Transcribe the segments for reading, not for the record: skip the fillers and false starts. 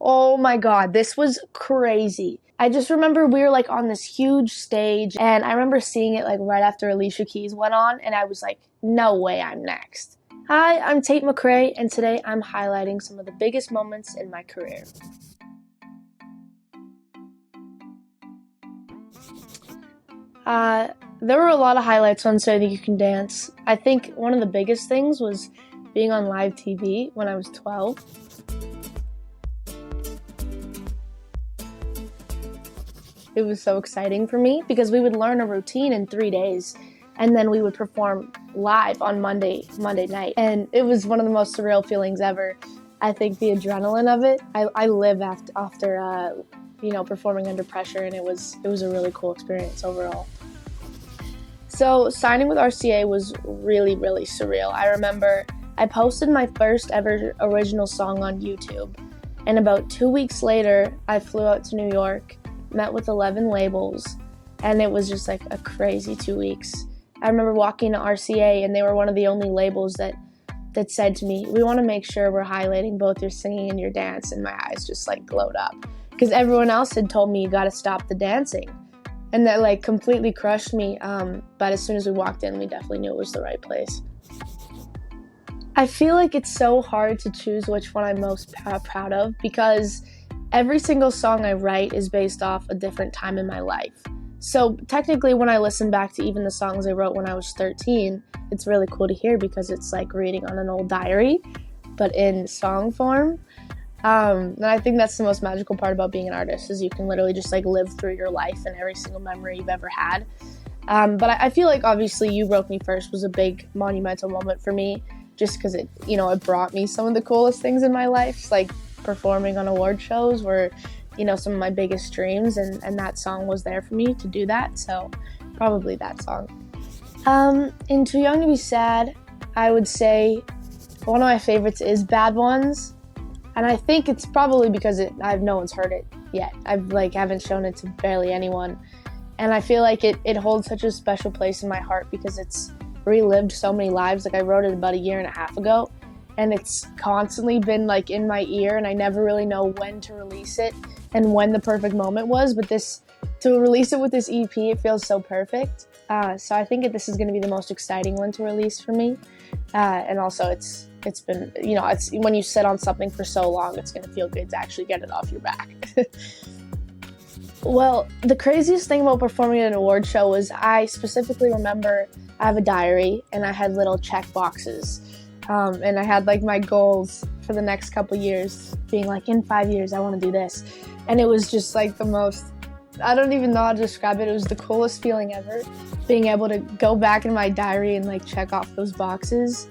Oh my God, this was crazy. I just remember we were like on this huge stage, and I remember seeing it like right after Alicia Keys went on, and I was like, no way I'm next. Hi, I'm Tate McRae, and today I'm highlighting some of the biggest moments in my career. There were a lot of highlights on So That You Can Dance. I think one of the biggest things was being on live TV when I was 12. It was so exciting for me because we would learn a routine in 3 days, and then we would perform live on Monday night. And it was one of the most surreal feelings ever. I think the adrenaline of it, I live after performing under pressure, and it was a really cool experience overall. So signing with RCA was really, really surreal. I remember I posted my first ever original song on YouTube, and about 2 weeks later, I flew out to New York, met with 11 labels, and it was just like a crazy 2 weeks. I remember walking to RCA, and they were one of the only labels that said to me, we want to make sure we're highlighting both your singing and your dance, and my eyes just like glowed up. Because everyone else had told me you got to stop the dancing. And that like completely crushed me, but as soon as we walked in, we definitely knew it was the right place. I feel like it's so hard to choose which one I'm most proud of because every single song I write is based off a different time in my life. So technically when I listen back to even the songs I wrote when I was 13, it's really cool to hear because it's like reading on an old diary, but in song form. And I think that's the most magical part about being an artist is you can literally just like live through your life and every single memory you've ever had. But I feel like obviously You Broke Me First was a big monumental moment for me just because it brought me some of the coolest things in my life, like performing on award shows were, some of my biggest dreams, and that song was there for me to do that, so probably that song. In Too Young to Be Sad, I would say one of my favorites is Bad Ones, and I think it's probably because no one's heard it yet. Haven't shown it to barely anyone, and I feel like it holds such a special place in my heart because it's relived so many lives. Like I wrote it about 1.5 years ago, and it's constantly been like in my ear, and I never really know when to release it and when the perfect moment was, but to release it with this EP, it feels so perfect. So I think this is going to be the most exciting one to release for me. And also it's been, it's when you sit on something for so long, it's going to feel good to actually get it off your back. Well, the craziest thing about performing at an award show was I specifically remember I have a diary and I had little check boxes. And I had like my goals for the next couple years being like, in 5 years, I want to do this. And it was just like the most, I don't even know how to describe it. It was the coolest feeling ever, being able to go back in my diary and like check off those boxes.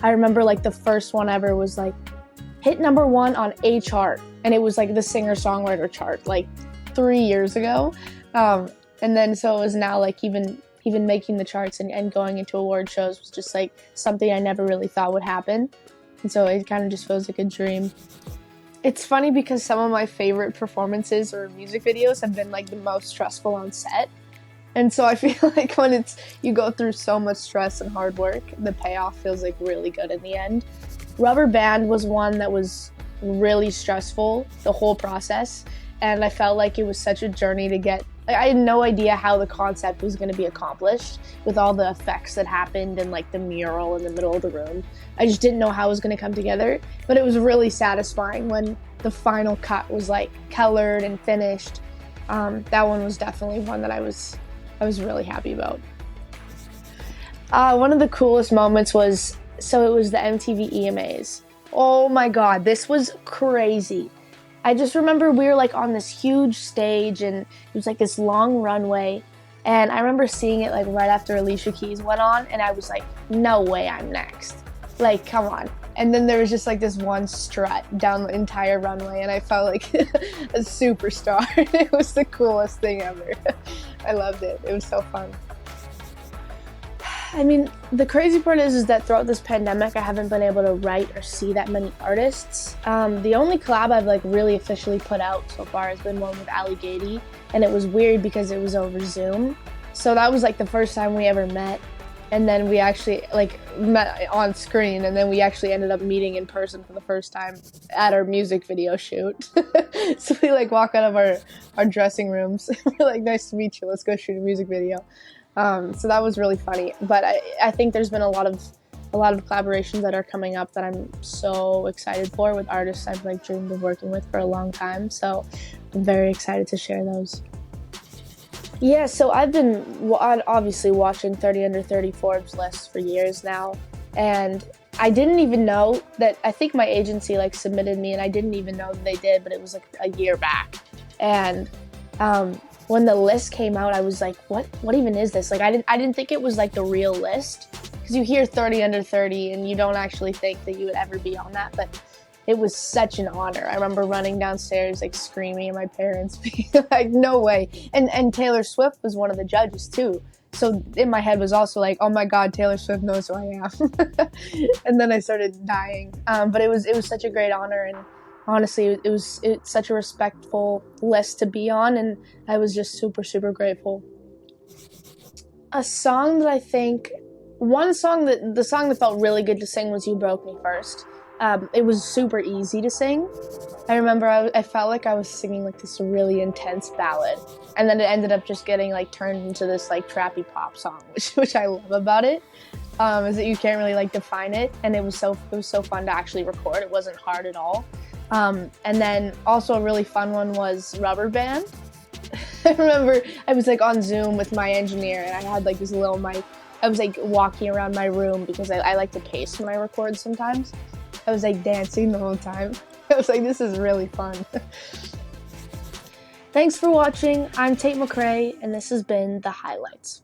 I remember like the first one ever was like hit number 1 on a chart. And it was like the singer-songwriter chart like 3 years ago. And then so it was now like even making the charts and going into award shows was just like something I never really thought would happen. And so it kind of just feels like a dream. It's funny because some of my favorite performances or music videos have been like the most stressful on set. And so I feel like when you go through so much stress and hard work, the payoff feels like really good in the end. Rubber Band was one that was really stressful, the whole process. And I felt like it was such a journey to get. I had no idea how the concept was going to be accomplished with all the effects that happened and like the mural in the middle of the room. I just didn't know how it was going to come together, but it was really satisfying when the final cut was like colored and finished. That one was definitely one that I was really happy about. One of the coolest moments was the MTV EMAs. Oh my God, this was crazy. I just remember we were like on this huge stage and it was like this long runway, and I remember seeing it like right after Alicia Keys went on, and I was like, no way I'm next. Like, come on. And then there was just like this one strut down the entire runway, and I felt like a superstar. It was the coolest thing ever. I loved it. It was so fun. I mean, the crazy part is that throughout this pandemic, I haven't been able to write or see that many artists. The only collab I've like really officially put out so far has been one with Ali Gady, and it was weird because it was over Zoom. So that was like the first time we ever met. and then we actually like met on screen, and then we actually ended up meeting in person for the first time at our music video shoot. So we like walk out of our dressing rooms. We're like, nice to meet you, let's go shoot a music video. So that was really funny. But I think there's been a lot of collaborations that are coming up that I'm so excited for, with artists I've like dreamed of working with for a long time. So I'm very excited to share those. Yeah, so I've been obviously watching 30 Under 30 Forbes lists for years now, and I didn't even know that. I think my agency like submitted me, and I didn't even know that they did, but it was like a year back. And when the list came out, I was like, what even is this? Like I didn't think it was like the real list, because you hear 30 Under 30 and you don't actually think that you would ever be on that, but it was such an honor. I remember running downstairs, like screaming at my parents, being like, no way. And Taylor Swift was one of the judges too. So in my head was also like, oh my God, Taylor Swift knows who I am. And then I started dying. But it was such a great honor, and honestly, it's such a respectful list to be on, and I was just super, super grateful. A song that I think, the song that felt really good to sing was You Broke Me First. It was super easy to sing. I remember I felt like I was singing like this really intense ballad, and then it ended up just getting like turned into this like trappy pop song, which I love about it, is that you can't really like define it, and it was so fun to actually record. It wasn't hard at all. And then also a really fun one was Rubber Band. I remember I was like on Zoom with my engineer, and I had like this little mic. I was like walking around my room because I like to pace when I record sometimes. I was like dancing the whole time. I was like, this is really fun. Thanks for watching. I'm Tate McRae, and this has been The Highlights.